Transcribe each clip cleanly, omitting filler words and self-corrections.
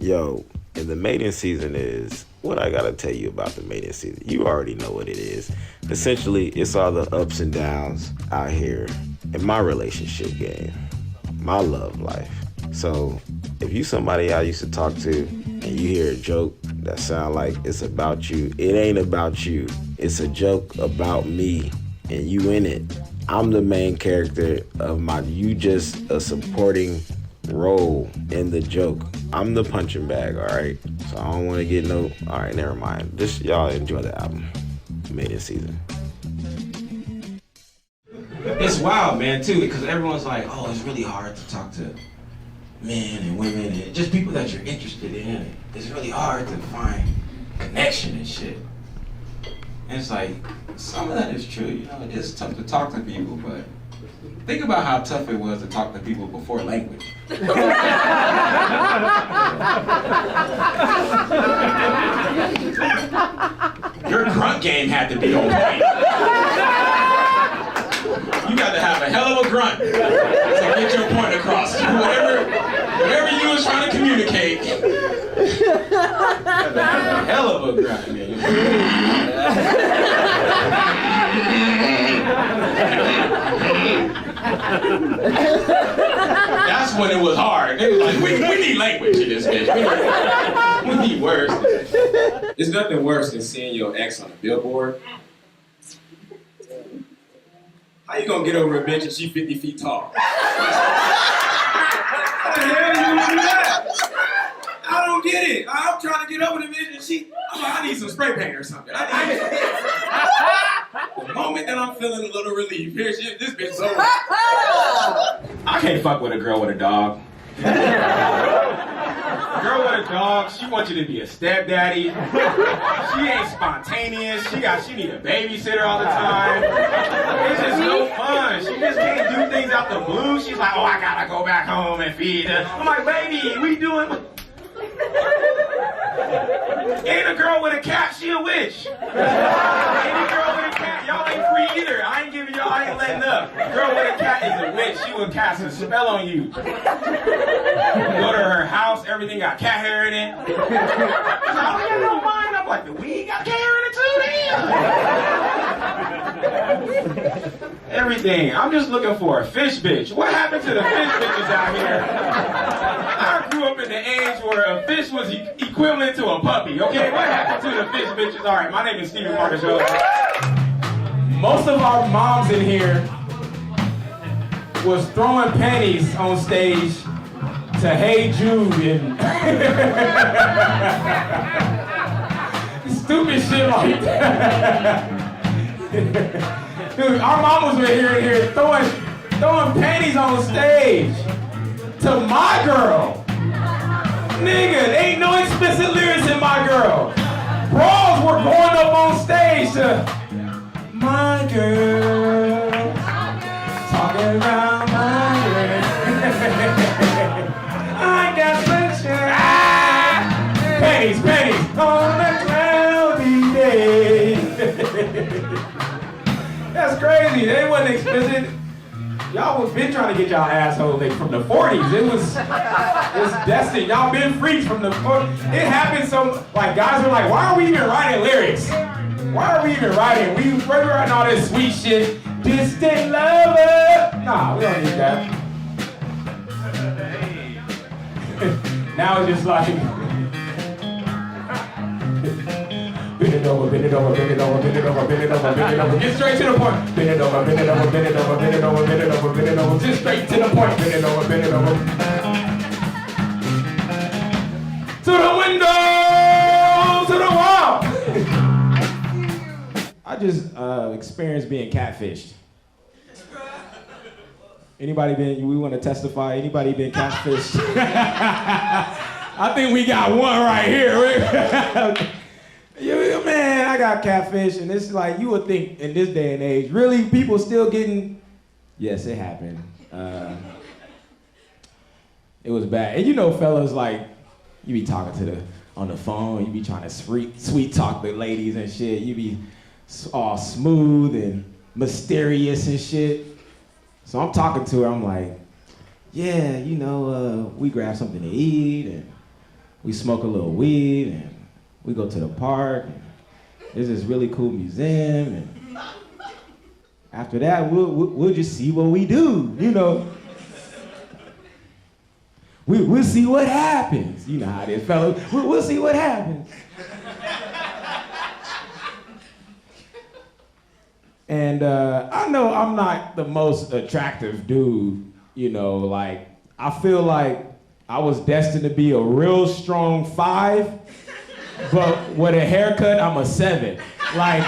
Yo, and the mating season is what I gotta tell you about the mating season. You already know what it is. Essentially, it's all the ups and downs out here in my relationship game, my love life. So if you somebody I used to talk to and you hear a joke that sound like it's about you, it ain't about you. It's a joke about me and you in it. I'm the main character of you just a supporting role in the joke. I'm the punching bag, all right? So I don't want to get no, all right, never mind. Just y'all enjoy the album. Mating season. It's wild, man, too, because everyone's like, oh, it's really hard to talk to men and women and just people that you're interested in. It's really hard to find connection and shit. And it's like, some of that is true, you know, it's tough to talk to people, but think about how tough it was to talk to people before language. Your grunt game had to be on point. You got to have a hell of a grunt to get your point across. Whatever you was trying to communicate, you got to have a hell of a grunt, man. That's when it was hard. It was like, we need language in this bitch. We need words. There's nothing worse than seeing your ex on a billboard. How you gonna get over a bitch and she 50 feet tall? How the hell you gonna do that? I don't get it. I'm trying to get over the bitch and I'm like, I need some spray paint or something. The moment that I'm feeling a little relief, this bitch is over. I can't fuck with a girl with a dog. A girl with a dog, she wants you to be a stepdaddy. She ain't spontaneous. She need a babysitter all the time. It's just no fun. She just can't do things out the blue. She's like, oh, I gotta go back home and feed her. I'm like, baby, we doing... Ain't a girl with a cat, she a witch. Ain't a girl with a cat, y'all ain't free either. I ain't letting up. A girl with a cat is a witch. She will cast a spell on you. You go to her house, everything got cat hair in it. She's like, oh, you don't mind? I'm like, the weed got cat hair in it too, damn. Everything. I'm just looking for a fish bitch. What happened to the fish bitches out here? I grew up in the age where a fish was equivalent to a puppy, okay? What happened to the fish bitches? All right, my name is Stephen Marcus. Most of our moms in here was throwing panties on stage to Hey Jude and stupid shit like that. Dude, our mamas were here throwing panties on stage to My Girl. Nigga, there ain't no explicit lyrics in My Girl. Brawls were going up on stage to My Girl. Talking about my girl. I got sunshine. Panties on a cloudy day. That's crazy. They wasn't explicit. Y'all was been trying to get y'all asshole licked from the 40s. It's destined. Y'all been freaks from the 40s. It happened so, like, guys were like, why are we even writing lyrics? Why are we even writing? We're writing all this sweet shit. Distant lover. Nah, we don't need that. Now it's just like, bend it over, bend it over, bend it over, bend it over, bend it over, bend it over. Get straight to the point. Bend it over, bend it over, bend it over, bend it over, bend it over, bend it over. Just straight to the point. Bend it over, bend it over. To the window, to the wall. I just experienced being catfished. Anybody we want to testify? Anybody been catfished? I think we got one right here. Man, I got catfish, and it's like, you would think in this day and age, really, people still getting, yes, it happened. It was bad. And you know, fellas, like, you be talking on the phone, you be trying to sweet talk the ladies and shit, you be all smooth and mysterious and shit. So I'm talking to her, I'm like, yeah, you know, we grab something to eat, and we smoke a little weed, and we go to the park. And there's this really cool museum, and after that, we'll just see what we do, you know. We'll see what happens. You know how it is, fellas. We'll see what happens. And I know I'm not the most attractive dude, you know, like, I feel like I was destined to be a real strong 5, but with a haircut, I'm a 7. Like,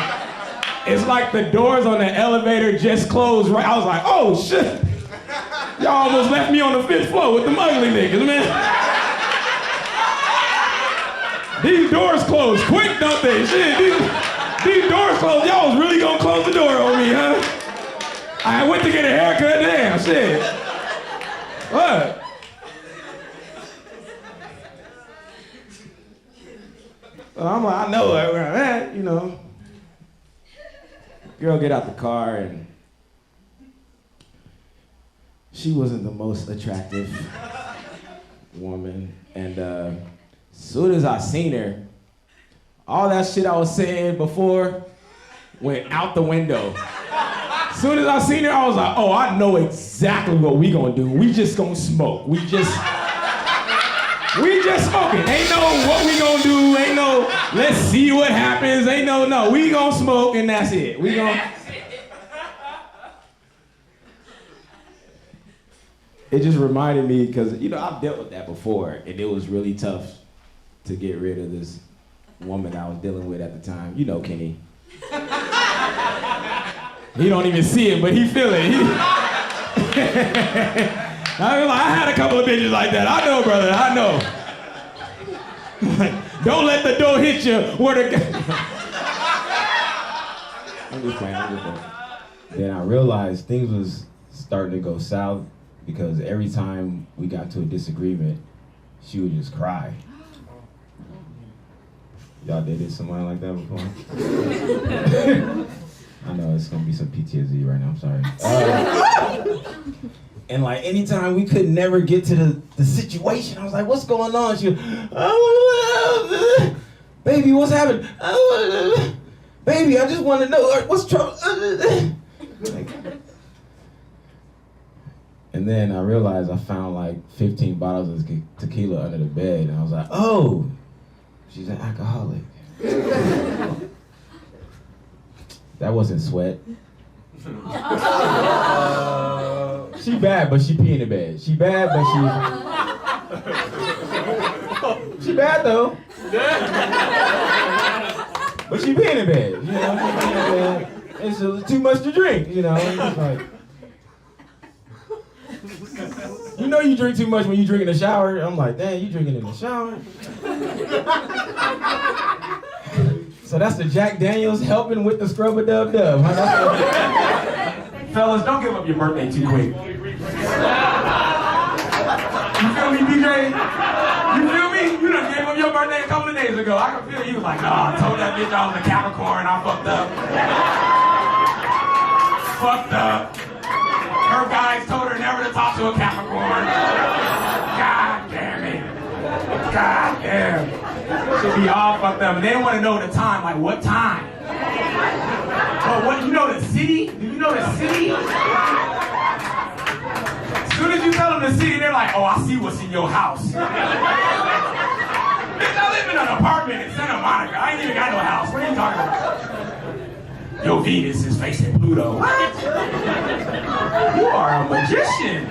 it's like the doors on the elevator just closed, right? I was like, oh shit. Y'all almost left me on the 5th floor with them ugly niggas, man. These doors close quick, don't they? Shit, these doors closed. Y'all was really gonna close the door on me, huh? I went to get a haircut, damn, shit. What? So I'm like, I know where I'm at, you know. Girl get out the car, and she wasn't the most attractive woman. And as soon as I seen her, all that shit I was saying before went out the window. As soon as I seen her, I was like, oh, I know exactly what we gonna do. We just gonna smoke. We just smoking. Ain't no what we gonna do. Ain't no let's see what happens. Ain't no. We gonna smoke and that's it. We gonna. It just reminded me, because, you know, I've dealt with that before, and it was really tough to get rid of this woman I was dealing with at the time. You know Kenny. He don't even see it, but he feel it. I had a couple of bitches like that. I know, brother, I know. Don't let the door hit you where the... I'm just playing. Then I realized things was starting to go south, because every time we got to a disagreement, she would just cry. Y'all dated somebody like that before? I know it's gonna be some PTSD right now, I'm sorry. And like anytime we could never get to the situation, I was like, what's going on? She was, baby, what's happening? Baby, I just want to know, what's trouble? Like, and then I realized I found like 15 bottles of tequila under the bed, and I was like, oh, she's an alcoholic. That wasn't sweat. She bad, but she pee in the bed. She bad, but she bad though. But she pee in the bed, you know, she pee in the bed. It's too much to drink, you know. It's like, you know you drink too much when you drink in the shower. I'm like, damn, you drinking in the shower? So that's the Jack Daniels helping with the scrub-a-dub-dub, huh? Fellas, don't give up your birthday too quick. You feel me, DJ? You feel me? You done gave up your birthday a couple of days ago. I can feel you was like, nah, I told that bitch I was a Capricorn, I fucked up. Fucked up. Her guys told her never to talk to a Capricorn. God damn it. God damn. Should be all fucked up. And they don't want to know the time, like what time? But what, you know the city? Do you know the city? As soon as you tell them the city, they're like, oh, I see what's in your house. Bitch, I live in an apartment in Santa Monica. I ain't even got no house. What are you talking about? Yo, Venus is facing Pluto. What? You are a magician.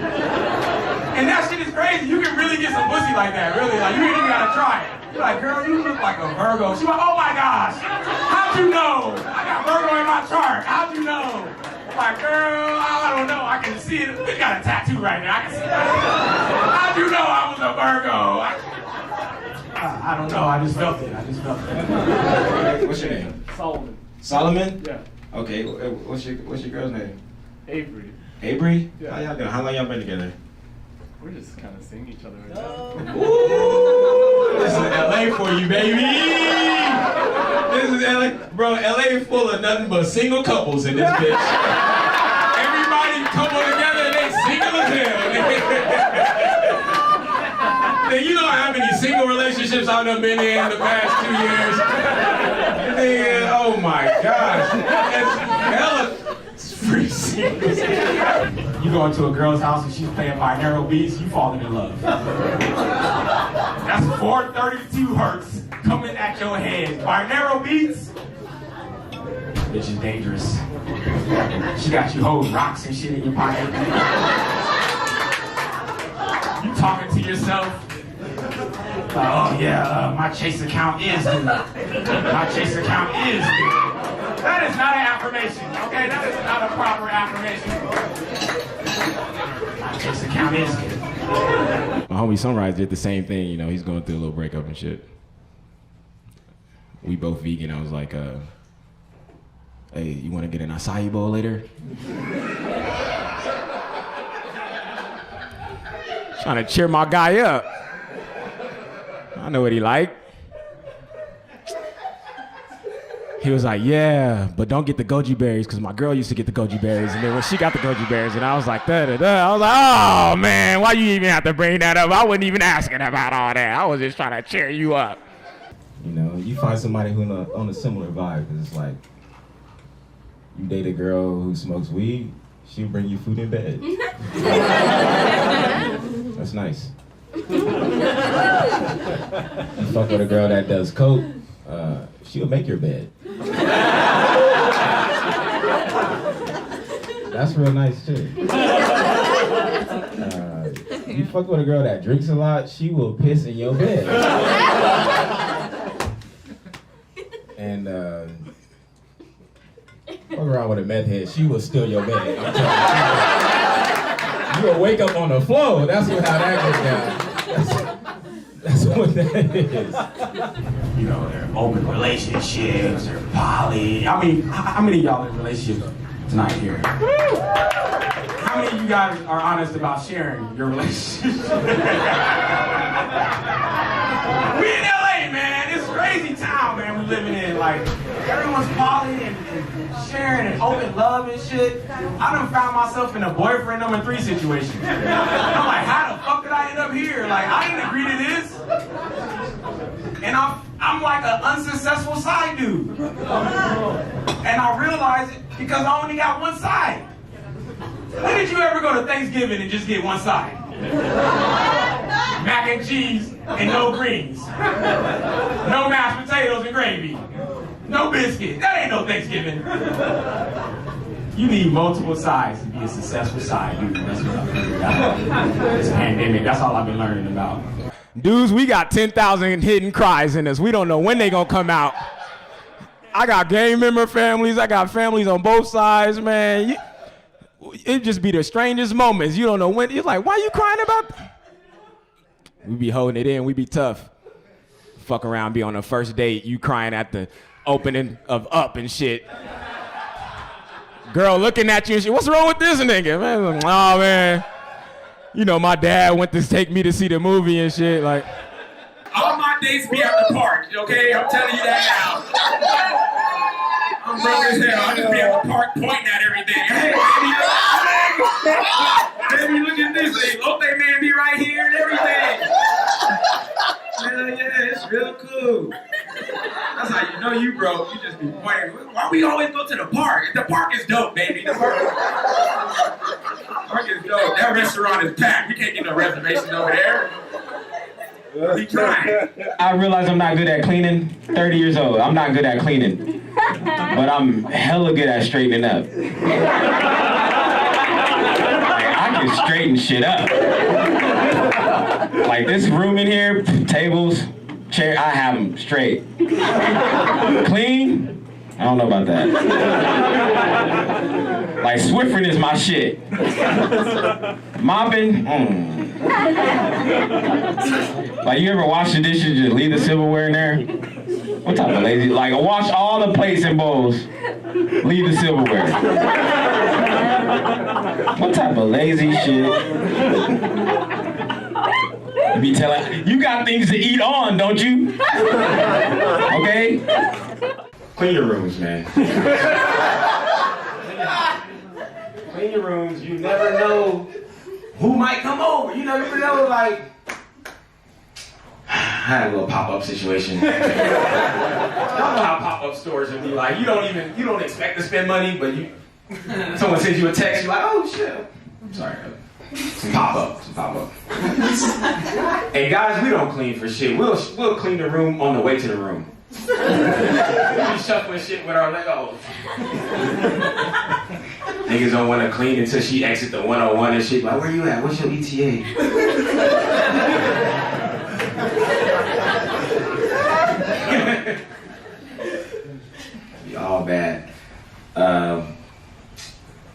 And that shit is crazy. You can really get some pussy like that, really. Like, you ain't even gotta try it. You're like, girl, you look like a Virgo. She's like, oh my gosh, how'd you know? I got Virgo in my chart. How'd you know? I'm like, girl, I don't know. I can see it. We got a tattoo right now. I can see it. How'd you know I was a Virgo? I don't know. I just felt it. What's your name? Solomon. Solomon? Yeah. Okay. What's your girl's name? Avery. Avery? Yeah. How y'all doing? How long y'all been together? We're just kind of seeing each other right now. Ooh, this is LA for you, baby. This is LA, bro. LA full of nothing but single couples in this bitch. Everybody couple together, and they single as hell. Then you know how many single relationships I've done been in the past 2 years? Then, oh my gosh. It's free singles. You go into a girl's house and she's playing binaural beats, you falling in love. That's 432 hertz coming at your head. Binaural beats? Bitch is dangerous. She got you holding rocks and shit in your pocket. You talking to yourself. Oh yeah, my Chase account is good. My Chase account is good. That is not an affirmation, okay? That is not a proper affirmation. My Chase account is good. My homie Sunrise did the same thing, you know, he's going through a little breakup and shit. We both vegan, I was like, hey, you wanna get an acai bowl later? Trying to cheer my guy up. I know what he like. He was like, yeah, but don't get the goji berries, because my girl used to get the goji berries, and then when she got the goji berries, and I was like, da-da-da, I was like, oh man, why you even have to bring that up? I wasn't even asking about all that. I was just trying to cheer you up. You know, you find somebody who's on a similar vibe, because it's like, you date a girl who smokes weed, she'll bring you food in bed. That's nice. You fuck with a girl that does coke, she'll make your bed. That's real nice too. You fuck with a girl that drinks a lot, she will piss in your bed. And fuck around with a meth head, she will steal your bed. I'm telling you. You will wake up on the floor. That's how that goes down. That's what that is. You know, they're open relationships, they're poly. I mean, how many of y'all in relationships tonight here? How many of you guys are honest about sharing your relationship? We in LA, man. It's a crazy town, man, we living in. Like, everyone's poly and sharing and open love and shit. I done found myself in a boyfriend number 3 situation. I'm like, how the fuck did I end up here? Like, I didn't agree to this. And I'm like an unsuccessful side dude. And I realized it because I only got one side. When did you ever go to Thanksgiving and just get one side? Mac and cheese and no greens. No mashed potatoes and gravy. No biscuit. That ain't no Thanksgiving. You need multiple sides to be a successful side dude. That's what I figured out. This pandemic, that's all I've been learning about. Dudes, we got 10,000 hidden cries in us. We don't know when they gonna come out. I got gang member families. I got families on both sides, man. It just be the strangest moments. You don't know when. You're like, why you crying about? We be holding it in. We be tough. Fuck around, be on the first date. You crying at the opening of Up and shit. Girl looking at you and shit. What's wrong with this nigga? Man, like, oh man. You know, my dad went to take me to see the movie and shit. Like, all my dates be at the park. Okay, I'm telling you that now. I'm broke as hell. I just be at the park pointing at everything. Hey, baby, look at this thing. Lotte man be right here and everything. Yeah, it's real cool. That's how you know you broke. You just be pointing. Why we always go to the park? The park is dope, baby. The park is dope. That restaurant is packed. We can't get no reservations over there. He trying. I realize I'm not good at cleaning. 30 years old. I'm not good at cleaning. But I'm hella good at straightening up. Like, I can straighten shit up. Like this room in here, tables, chair, I have them straight. Clean? I don't know about that. Like Swiffering is my shit. Mopping? Like you ever wash the dishes and just leave the silverware in there? What type of lazy? Like wash all the plates and bowls, leave the silverware. What type of lazy shit? You be telling, you got things to eat on, don't you? Okay? Clean your rooms, man. Clean your rooms. You never know who might come over. You never know, like, had a little pop-up situation. Y'all know how pop-up stores would be like. You don't expect to spend money, but someone sends you a text, you're like, oh shit. I'm sorry. Some pop-up. And guys, we don't clean for shit. We'll clean the room on the way to the room. We shuffling shit with our Legos. Niggas don't want to clean until she exit the 101 and shit. Like, where you at? What's your ETA? Be all bad.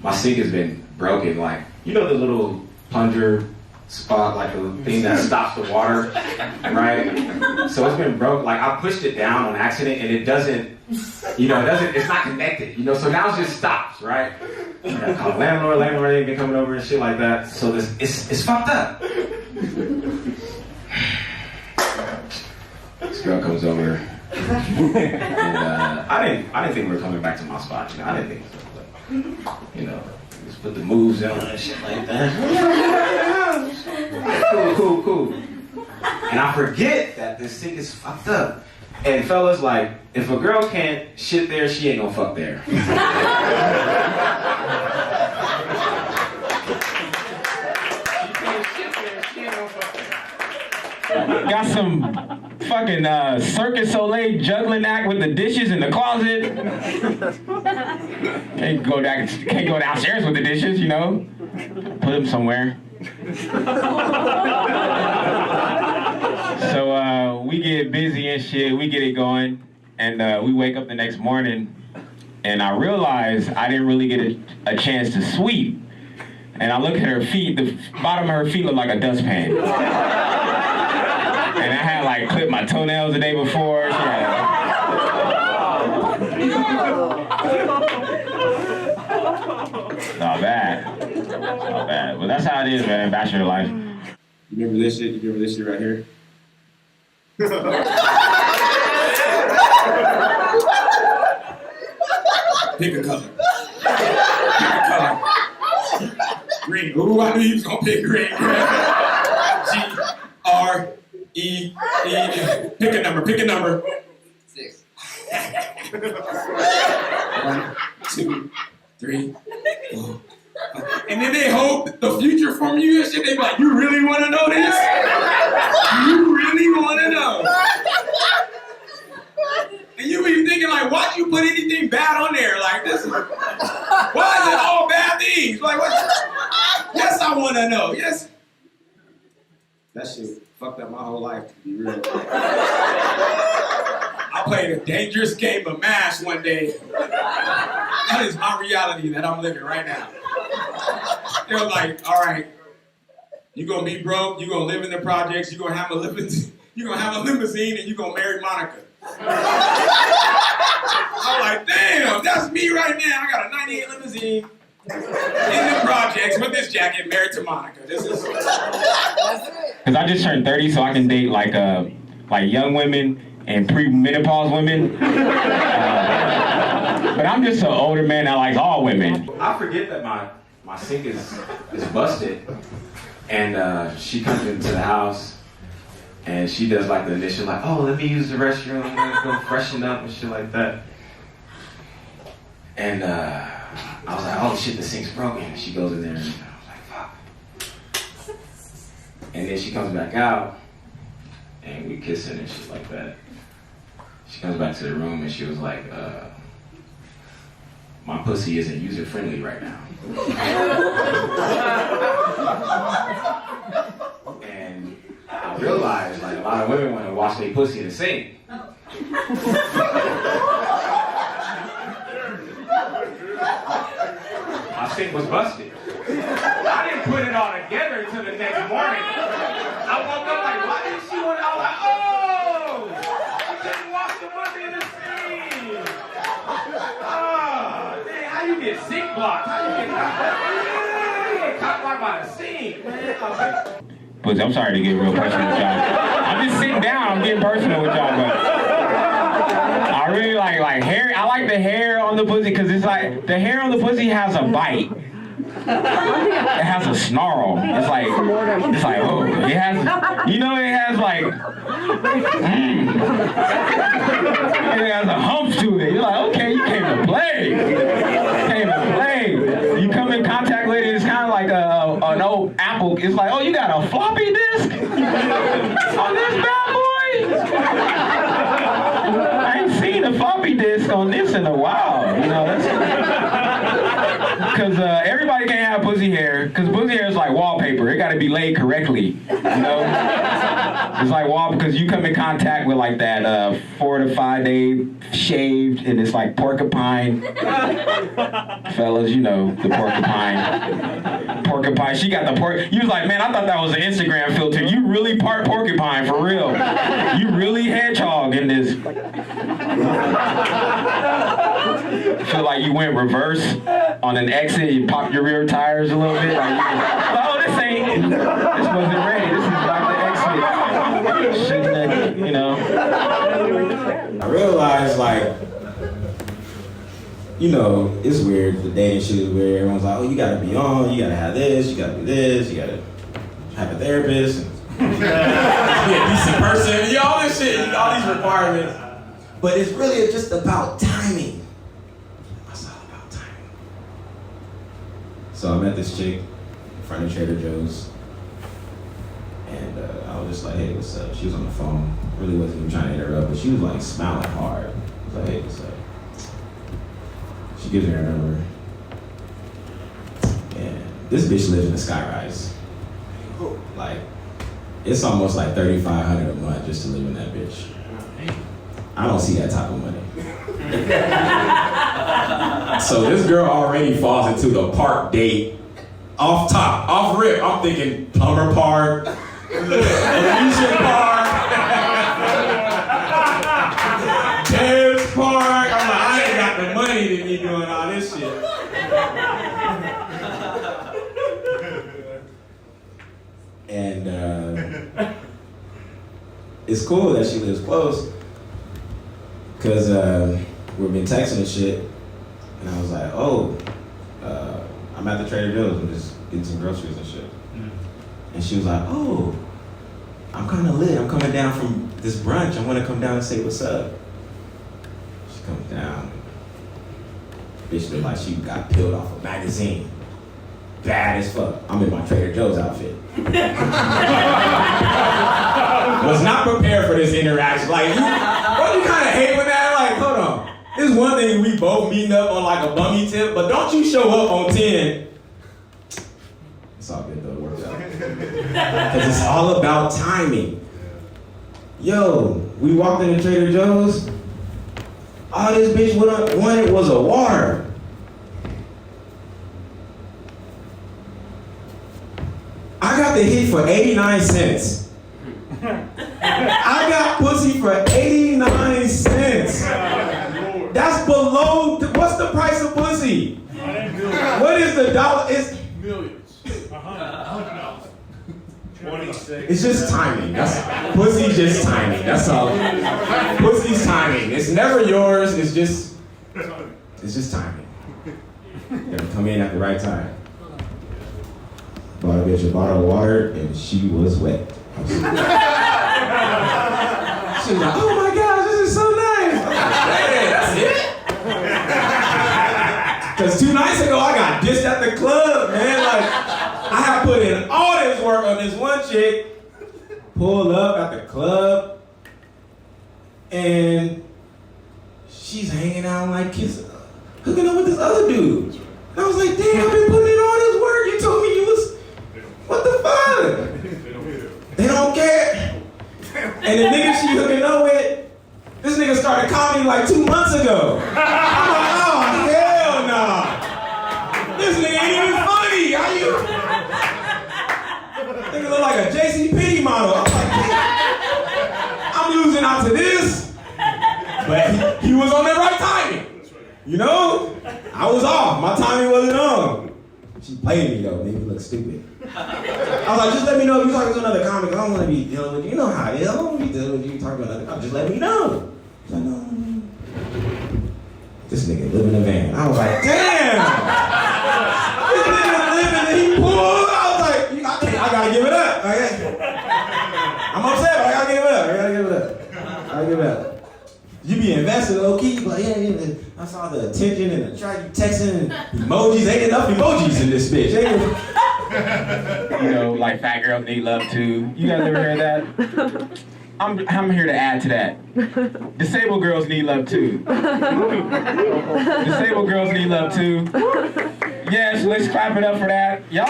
My sink has been broken. Like, you know the little plunger spot, like a thing that stops the water, right? So it's been broke. Like, I pushed it down on accident and it doesn't, it's not connected, so now it just stops, right? I gotta call the landlord ain't been coming over and shit like that. So it's fucked up. This girl comes over and I didn't think we were coming back to my spot, I didn't think so, but, just put the moves on and shit like that. Cool. And I forget that this sink is fucked up. And fellas, like, if a girl can't shit there, she ain't gonna fuck there. Got some fucking Circus Soleil juggling act with the dishes in the closet. Can't go downstairs with the dishes, Put them somewhere. So we get busy and shit, we get it going, and we wake up the next morning, and I realize I didn't really get a chance to sweep. And I look at her feet, the bottom of her feet looked like a dustpan. And I had like clipped my toenails the day before. Not bad. Well, that's how it is, man. Bachelor life. You remember this shit? You remember this shit right here? Pick a color. Green. Ooh, I knew you was gonna pick green. G-R-E-E. Pick a number. 6. 1, 2, 3, 4. And then they hope the future from you and shit. They be like, you really want to know this? You really want to know? And you be thinking like, why'd you put anything bad on there? Like, this is, why is it all bad things? Like, what? Yes, I want to know. Yes. That shit fucked up my whole life, to be real. I played a dangerous game of MASH one day. That is my reality that I'm living right now. They were like, all right, you gonna be broke, you gonna live in the projects, you gonna have a limousine, and you gonna marry Monica. I'm like, damn, that's me right now. I got a 98 limousine in the projects with this jacket, married to Monica. This is. Cause I just turned 30, so I can date like young women and pre-menopause women. But I'm just an older man that likes all women. I forget that my sink is busted, and she comes into the house, and she does like the initial like, oh, let me use the restroom, I'm gonna go freshen up and shit like that. And I was like, oh shit, the sink's broken. And she goes in there, and I was like, fuck. And then she comes back out, and we kissing and shit like that. She comes back to the room, and she was like, my pussy isn't user-friendly right now. And I realized, like, a lot of women want to wash their pussy in the sink. My sink was busted. I didn't put it all together until the next morning. I woke up like, why didn't she want it? I was like, oh! She didn't wash the pussy in the sink! How you get sink blocked? How you get caught by the sink, man? But I'm sorry to get real personal with y'all. I'm just sitting down, I'm getting personal with y'all, but I really like hair. I like the hair on the pussy because it's like, the hair on the pussy has a bite. It has a snarl. It's like, oh, it has, you know, it has like, it has a hump to it. You're like, okay, you came to play. You come in contact with it, it's kind of like an old Apple. It's like, oh, you got a floppy disk on this bad boy? I ain't seen a floppy disk on this in a while. You know, that's because everybody can't have pussy hair, because pussy hair is like wallpaper. It got to be laid correctly, you know? It's like because you come in contact with like that 4 to 5 day shaved, and it's like porcupine. Fellas, you know the porcupine. She got the You was like, man, I thought that was an Instagram filter. You really part porcupine for real. You really hedgehog in this. Feel like you went reverse on an exit. You popped your rear tires a little bit. Like, oh, this wasn't ready. This is like the exit. Shouldn't have, you know. I realized, like, you know, it's weird. The dating shit is weird. Everyone's like, oh, you gotta be on, you gotta have this, you gotta do this, you gotta have a therapist, be a decent person, you know, all this shit, all these requirements. But it's really just about timing. It's all about timing. So I met this chick in front of Trader Joe's. And I was just like, hey, what's up? She was on the phone. Really wasn't even trying to interrupt, but she was like smiling hard. I was like, hey, what's up? She gives me her number. And this bitch lives in a skyrise. Like, it's almost like $3,500 a month just to live in that bitch. I don't see that type of money. So this girl already falls into the park date. Off top, off rip, I'm thinking Plumber Park, Amusement Park, Dance Park. I'm like, I ain't got the money to be doing all this shit. And it's cool that she lives close, because we've been texting and shit, and I was like, oh, I'm at the Trader Joe's, I'm just getting some groceries and shit. And she was like, oh, I'm kind of lit. I'm coming down from this brunch. I want to come down and say what's up. She comes down. Bitch look like she got peeled off a magazine. Bad as fuck. I'm in my Trader Joe's outfit. Was not prepared for this interaction. Like, you kind of hate with that? Like, hold on. It's one thing we both meeting up on like a bummy tip, but don't you show up on 10. It's all good though, it works out. Because it's all about timing. Yo, we walked into Trader Joe's. All this bitch wanted was a water. I got the hit for 89 cents. I got pussy for 89 cents. That's below, what's the price of pussy? What is the dollar? It's millions. $100. 26. It's just timing. Pussy's just timing. That's all. Pussy's timing. It's never yours. It's just timing. You gotta come in at the right time. Bought a bitch a bottle of water and she was wet. She was like, oh my gosh, this is so nice. I'm like, hey, that's it? Because 2 nights ago, I got dissed at the club, man. Like, I have put in all this work on this one chick, pulled up at the club, and she's hanging out like kissing, hooking up with this other dude. And I was like, damn, I've been putting in all this work. You told me you was, what the fuck? They don't care. And the nigga she hooking up with, this nigga started calling me like 2 months ago. I'm like, oh, hell nah. This nigga ain't even funny. How you? Nigga look like a JCPenney model. I'm like, I'm losing out to this. But he was on the right timing. You know? I was off. My timing wasn't on. She played me though, made me look stupid. I was like, just let me know if you're talking to another comic. I don't want to be dealing with you. You know how it is. I don't want to be dealing with you talking to another comic. Just let me know. She's like, no. This nigga live in a van. I was like, damn! This nigga I'm upset, but I gotta give it up. You be invested low key, but yeah, I saw the attention and the try you texting and emojis. Ain't enough emojis in this bitch. You know, like fat girls need love too. You guys ever heard that? I'm here to add to that. Disabled girls need love too. Disabled girls need love too. Yes, let's clap it up for that. Y'all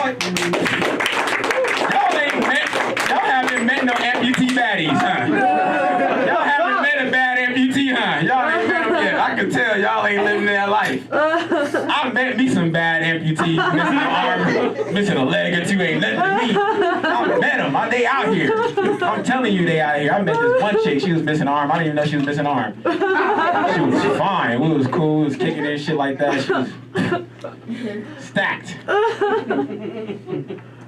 haven't met no amputee baddies, huh? Y'all haven't met a bad amputee, huh? Y'all ain't met them yet. I can tell y'all ain't living that life. I met me some bad amputees, missing an arm, missing a leg or two, ain't nothing to me. I met them. They out here. I'm telling you, they out here. I met this one chick. She was missing an arm. I didn't even know she was missing an arm. She was fine. We was cool. We was kicking and shit like that. She was stacked.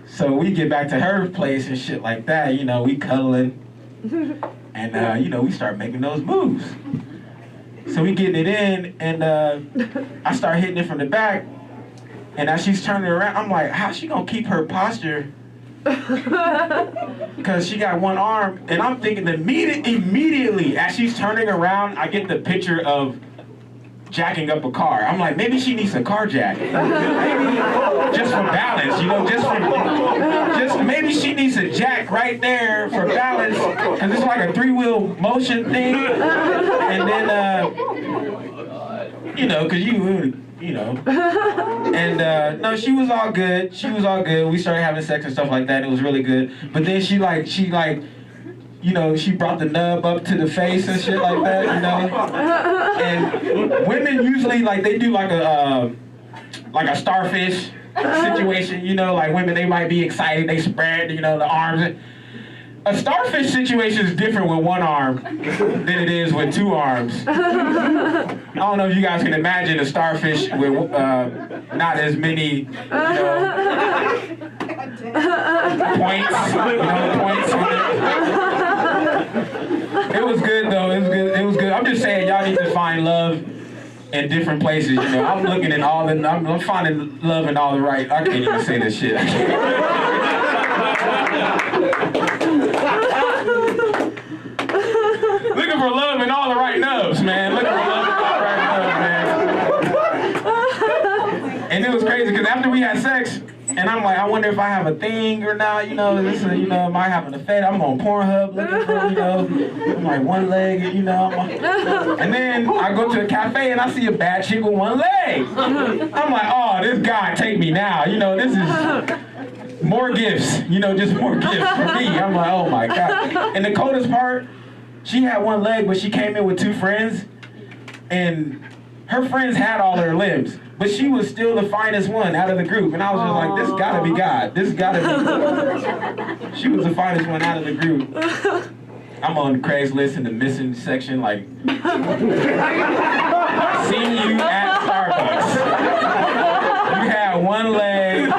So we get back to her place and shit like that. You know, we cuddling. And, you know, we start making those moves. So we getting it in, and I start hitting it from the back. And as she's turning around, I'm like, how's she gonna keep her posture? Because she got one arm, and I'm thinking immediately as she's turning around, I get the picture of jacking up a car. I'm like, maybe she needs a car jack. Maybe just for balance, you know, just maybe she needs a jack right there for balance, because it's like a 3-wheel motion thing. And then, you know, because you know. And no, she was all good. We started having sex and stuff like that. It was really good. But then she you know, she brought the nub up to the face and shit like that, you know. And women usually, like, they do like a starfish situation, you know, like women, they might be excited, they spread, you know, the arms. A starfish situation is different with one arm than it is with 2 arms. I don't know if you guys can imagine a starfish with not as many, you know, points. It was good though. It was good. I'm just saying, y'all need to find love in different places. You know, I'm looking at I'm finding love in all the right. I can't even say this shit. Looking for love in all the right nubs, man. Looking for love in all the right nubs, man. And it was crazy because after we had sex, and I'm like, I wonder if I have a thing or not, you know, am I having a fed? I'm on Pornhub looking for, you know, I'm like one leg, you know. And then I go to a cafe and I see a bad chick with one leg. I'm like, oh, this guy take me now, you know, this is more gifts, you know, just more gifts for me. I'm like, oh my God. And the coldest part, she had one leg, but she came in with 2 friends, and her friends had all her limbs. But she was still the finest one out of the group. And I was just like, this gotta be God. This gotta be. She was the finest one out of the group. I'm on Craigslist in the missing section, like, seen you at Starbucks. You had one leg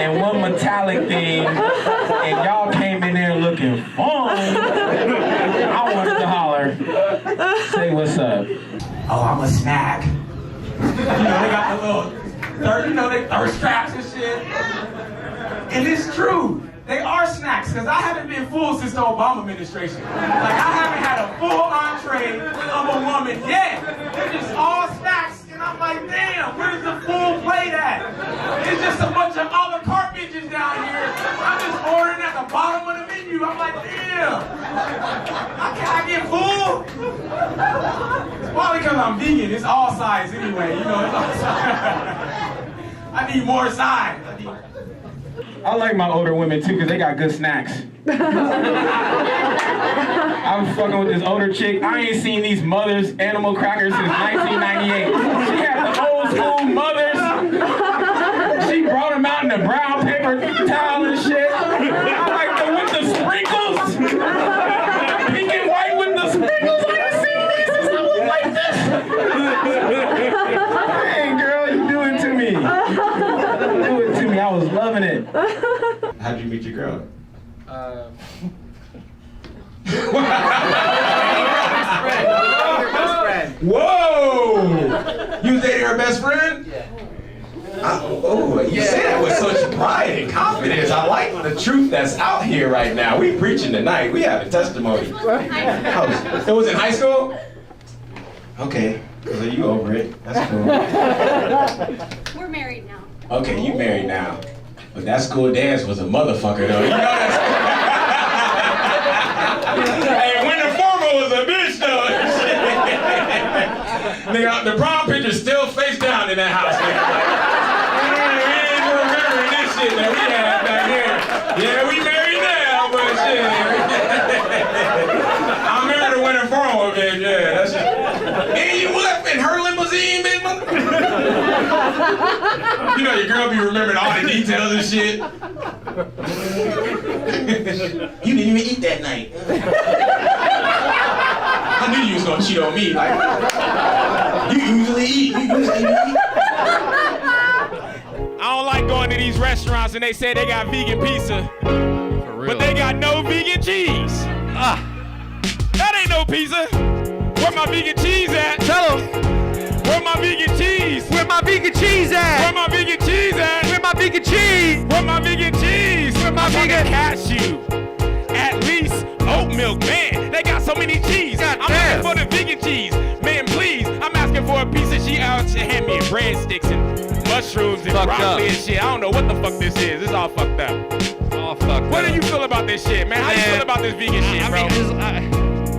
and one metallic thing, and y'all came in there looking fun. I wanted to holler, say what's up. Oh, I'm a snack. You know, they got the little thirst straps and shit. And it's true. They are snacks, because I haven't been full since the Obama administration. Like, I haven't had a full entree of a woman yet. They're just all snacks, and I'm like, damn, where's the full plate at? It's just a bunch of a la carte bitches down here. I'm just ordering at the bottom of the menu. I'm like, damn. Can I get full? It's probably because I'm vegan. It's all sides anyway, you know, it's all sides. I need more sides. I like my older women too, because they got good snacks. I was fucking with this older chick. I ain't seen these Mother's animal crackers since 1998. She had the old school Mother's. She brought them out in the brown paper towel and shit. I like them with the sprinkles. Pink and white with the sprinkles. I ain't seen these since I was like this. Hey girl, you do it to me. Do it to me. I was loving it. How'd you meet your girl? Whoa! You was dating her best friend? Yeah. Oh, you say that with such pride and confidence. I like the truth that's out here right now. We preaching tonight. We have a testimony. It was in high school? Okay, so you over it. That's cool. We're married now. Okay, you married now. But that school dance was a motherfucker though. You know that? Hey, when the former was a bitch though. Nigga, the prom picture's still face down in that house, nigga. We ain't remembering this shit that we had back here. Yeah, we married now, but shit. I remember the winter formal, bitch, yeah, that's it. And you left in her limousine, bitch, motherfucker. You know your girl be remembering all the details and shit. You didn't even eat that night. I knew you was gonna cheat on me. Like, you usually eat. I don't like going to these restaurants and they say they got vegan pizza, but they got no vegan cheese. That ain't no pizza. Where my vegan cheese at? Tell them. Where my vegan cheese? Where my vegan cheese at? Where my vegan cheese at? Where my vegan cheese? Where my vegan cheese? Where my vegan cashew? At least oat milk, man. They got so many cheese. I'm looking for the vegan cheese, man. Please, I'm asking for a piece of cheese. She hand me breadsticks and mushrooms and broccoli and shit. I don't know what the fuck this is. It's all fucked up. All fucked up. What do you feel about this shit, man? How you feel about this vegan shit, bro?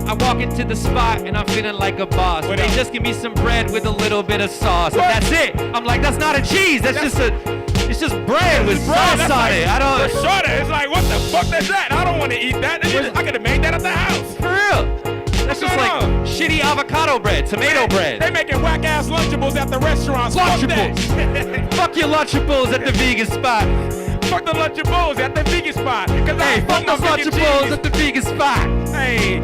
I walk into the spot and I'm feeling like a boss. They just give me some bread with a little bit of sauce, and that's it. I'm like, that's not a cheese. It's just bread with sauce on it. I don't. It's like, what the fuck is that? I don't want to eat that. I could have made that at the house. For real. That's just like shitty avocado bread, tomato bread. They making whack ass Lunchables at the restaurants. Lunchables. Fuck your Lunchables at the vegan spot. Fuck the Lunchables at the vegan spot. Hey, fuck the Lunchables at the vegan spot. Hey,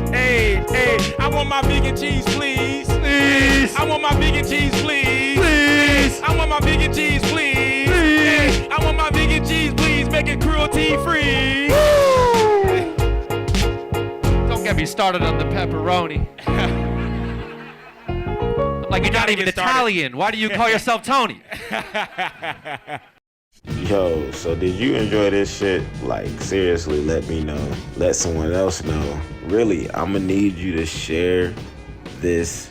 I want my vegan cheese, please. Please. I want my vegan cheese, please. Please. I want my vegan cheese, please. Please. I want my vegan cheese, please. Make it cruelty free. Don't get me started on the pepperoni. Like you're not even Italian. Why do you call yourself Tony? Yo, so did you enjoy this shit? Like, seriously, let me know. Let someone else know. Really, I'm gonna need you to share this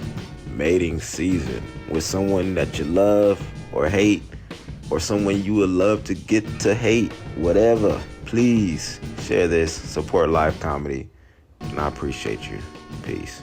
mating season with someone that you love or hate, or someone you would love to get to hate, whatever. Please share this, support live comedy, and I appreciate you. Peace.